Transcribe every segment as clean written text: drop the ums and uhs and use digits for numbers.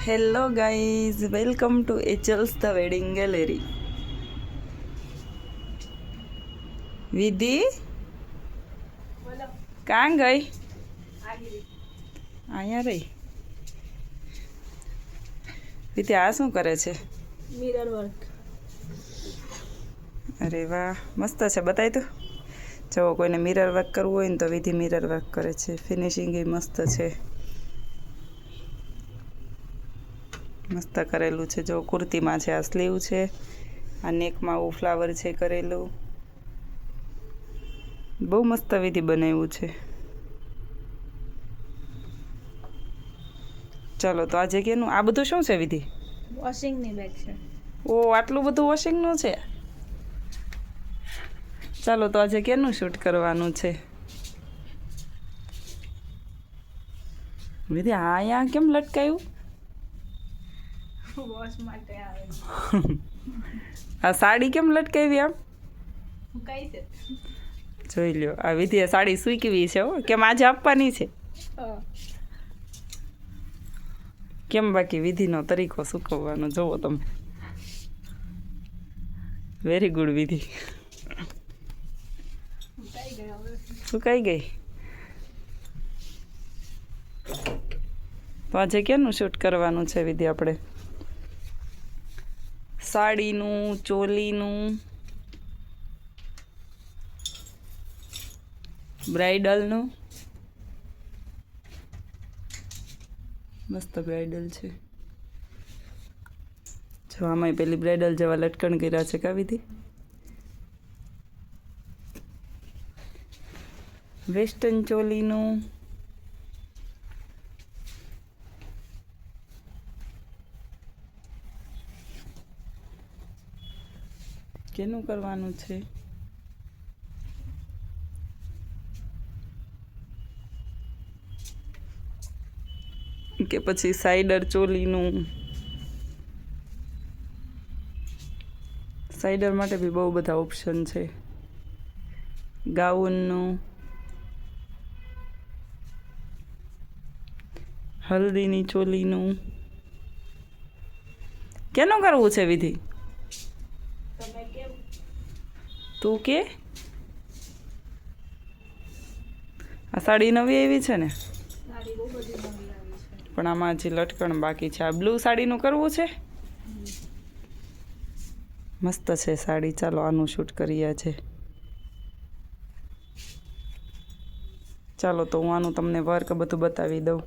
Hello guys, welcome to એચલ્સ the wedding gallery. વિધિ કાં ગઈ? અહીંયા રહી. વિધિ આ શું કરે છે? Mirror work. અરે વાહ, મસ્ત છે. બતાવી તું. જો કોઈને મિરર વર્ક કરવું હોય ને તો વિધિ મિરર વર્ક કરે છે. ફિનિશિંગ એ મસ્ત છે, મસ્ત કરેલું છે. જો કુર્તીમાં છે, આ સ્લીવ છે, આ નેકમાં આવું ફ્લાવર છે કરેલું. બહુ મસ્ત વિધિ બનાવ્યું છે. ચાલો તો આજે કેનું આ બધું શું છે વિધિ? વોશિંગની બેગ છે. ઓ આટલું બધું વોશિંગનું છે. ચાલો તો આજે કેનું શૂટ કરવાનું છે વિધિ? આ અહીંયા કેમ લટકાયું? વોશ માટે આવે. આ સાડી કેમ લટકાવી આમ? કઈ છે? જોઈ લ્યો, આ વિધિએ સાડી સૂકવી છે. હો, કેમ આજે આપવાની છે? કેમ બાકી વિધિનો તરીકો સૂકવવાનો જોવો તમે. વેરી ગુડ વિધિ. સુકાઈ ગઈ. તો આજે કેનું શૂટ કરવાનું છે વિધિ આપણે? સાડીનું, ચોલીનું, બ્રાઇડલનું. મસ્ત બ્રાઇડલ છે. જો આમાંય પેલી બ્રાઇડલ જેવા લટકણ કર્યા છે કા વિધિ? વેસ્ટર્ન ચોલીનું, કેનું કરવાનું છે? કે પછી સાઈડર ચોલીનું? સાઈડર માટે બી બહુ બધા ઓપ્શન છે. ગાઉનનું, હલ્દીની ચોલીનું. કેનું કરવું છે વિધિ? તમે કેમ? તું કે આ સાડી નવી આવી છે ને? સાડી બહુ બધી નવી આવી છે. પણ આમાં હજી લટકણ બાકી છે. આ બ્લુ સાડીનું કરવું છે. મસ્ત છે સાડી. ચાલો આનું શૂટ કરીએ છે. ચાલો તો હું આનું તમને વર્ક બધું બતાવી દઉં.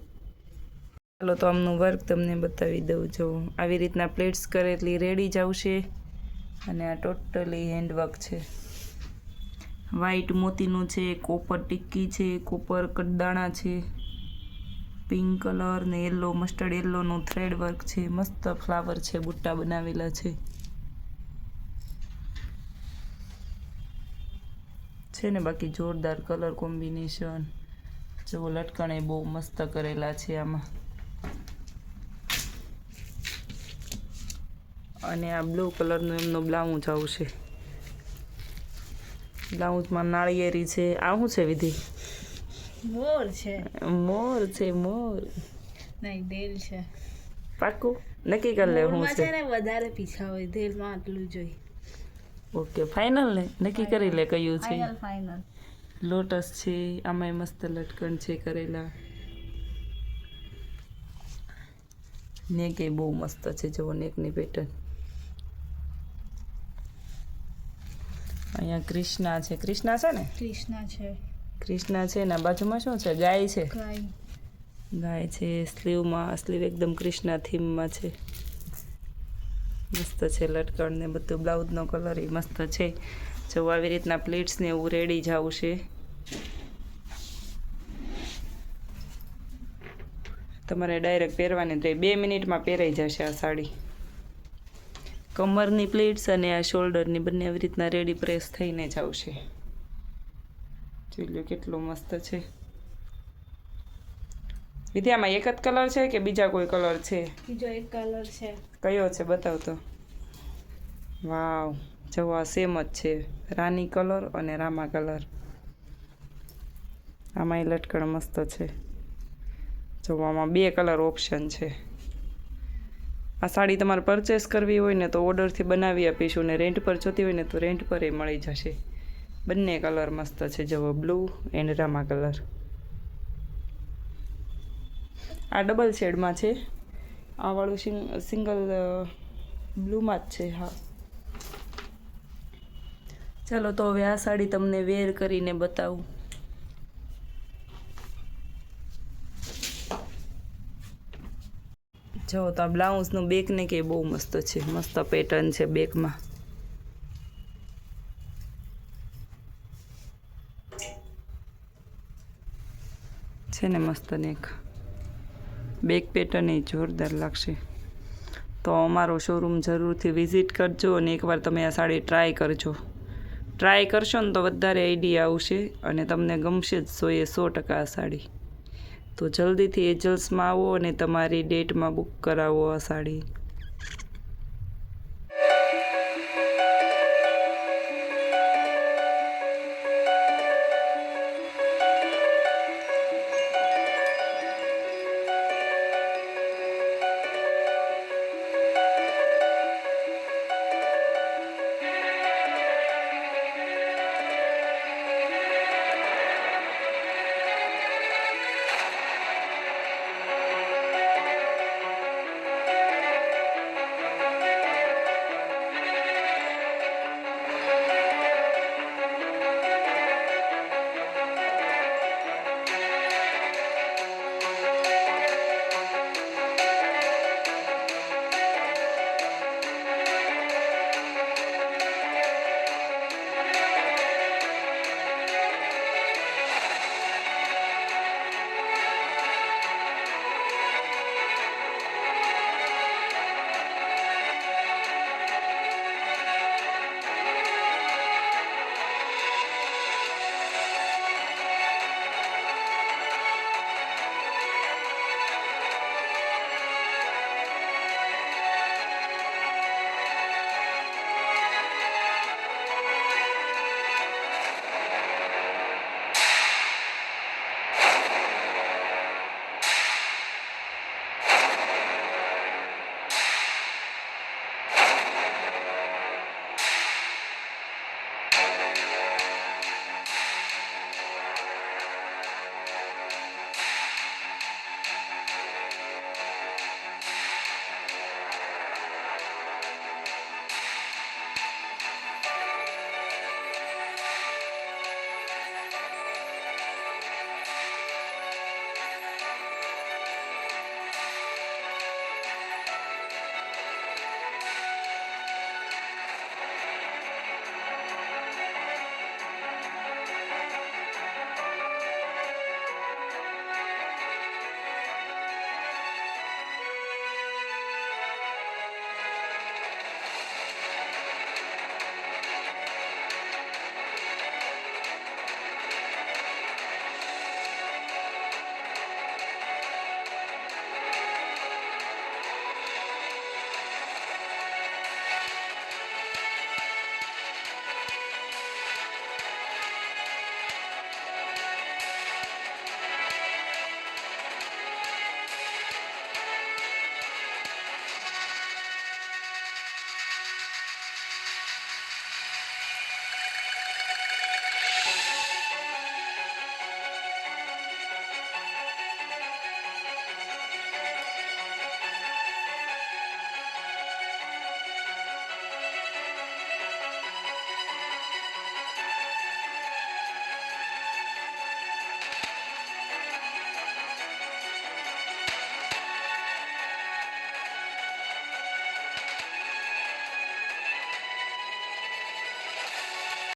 ચાલો તો આમનું વર્ક તમને બતાવી દઉં. જો આવી રીતના પ્લેટ્સ કરેલી રેડી જ આવશે. અને આ ટોટલી હેન્ડવર્ક છે. વ્હાઈટ મોતીનું છે, કોપર ટિક્કી છે, કોપર કટદાણા છે, પિંક કલર ને યલો, મસ્ટર્ડ યલોનું થ્રેડ વર્ક છે. મસ્ત ફ્લાવર છે, બુટ્ટા બનાવેલા છે ને બાકી જોરદાર કલર કોમ્બિનેશન. જો લટકણે બહુ મસ્ત કરેલા છે આમાં. અને આ બ્લુ કલરનું એમનો બ્લાઉઝ આવશે. બ્લાઉઝમાં નાળિયેરી છે. આ શું છે વિધિ? મોર છે. મોર છે. મોર નહીં, દેલ છે. પાકું નક્કી કરી લે શું છે છે. ને વધારે પીછા હોય, દેલમાં આટલું જોઈ. ઓકે ફાઇનલ ને નક્કી કરી લે કયું છે. ફાઇનલ. લોટસ છે. આમાંય મસ્ત લટકણ છે કરેલા. નેક એ બહુ મસ્ત છે. જુઓ નેકની પેટર્ન. અહીંયા કૃષ્ણા છે. કૃષ્ણા છે ને? કૃષ્ણા છે. કૃષ્ણા છે ને બાજુમાં શું છે? ગાય છે. ગાય. ગાય છે. સ્લીવમાં સ્લીવ એકદમ કૃષ્ણા થીમમાં છે. મસ્ત છે લટકણ ને બધું. બ્લાઉઝનો કલર એ મસ્ત છે. જો આવી રીતના પ્લેટ્સ ને એવું રેડી જ આવશે. તમારે ડાયરેક્ટ પહેરવાની તો 2 મિનિટમાં પહેરાઈ જશે આ સાડી. કમરની પ્લેટ્સ અને આ શોલ્ડરની બંને આવી રીતના રેડી પ્રેસ થઈને જ આવશે. જોઈ લો કેટલું મસ્ત છે. વિધિ આમાં એક જ કલર છે કે બીજા કોઈ કલર છે? બીજો એક કલર છે. કયો છે બતાવ તો. વાવ, જો આ સેમ જ છે. રાની કલર અને રામા કલર. આમાં લટકણ મસ્ત છે. જો આમાં 2 કલર ઓપ્શન છે. આ સાડી તમારે પરચેસ કરવી હોય ને તો ઓર્ડરથી બનાવી આપીશું, ને રેન્ટ પર જોતી હોય ને તો રેન્ટ પર એ મળી જશે. બંને કલર મસ્ત છે, જુઓ બ્લુ એન્ડ રામા કલર. આ ડબલ શેડમાં છે, આ વાળું સિંગલ બ્લુમાં જ છે. હા, ચાલો તો હવે આ સાડી તમને વેર કરીને બતાવું. જો તો આ બ્લાઉઝનું બેક ને કે બહુ મસ્ત છે, મસ્ત પેટર્ન છે બેકમાં. છે ને મસ્ત નેક, બેક પેટર્ન એ જોરદાર લાગશે. તો અમારો શોરૂમ જરૂરથી વિઝિટ કરજો અને એકવાર તમે આ સાડી ટ્રાય કરજો. ટ્રાય કરશો ને તો વધારે આઈડિયા આવશે અને તમને ગમશે જ 100% આ સાડી. તો જલ્દીથી એજલ્સમાં આવો અને તમારી ડેટમાં બુક કરાવો આ સાડી.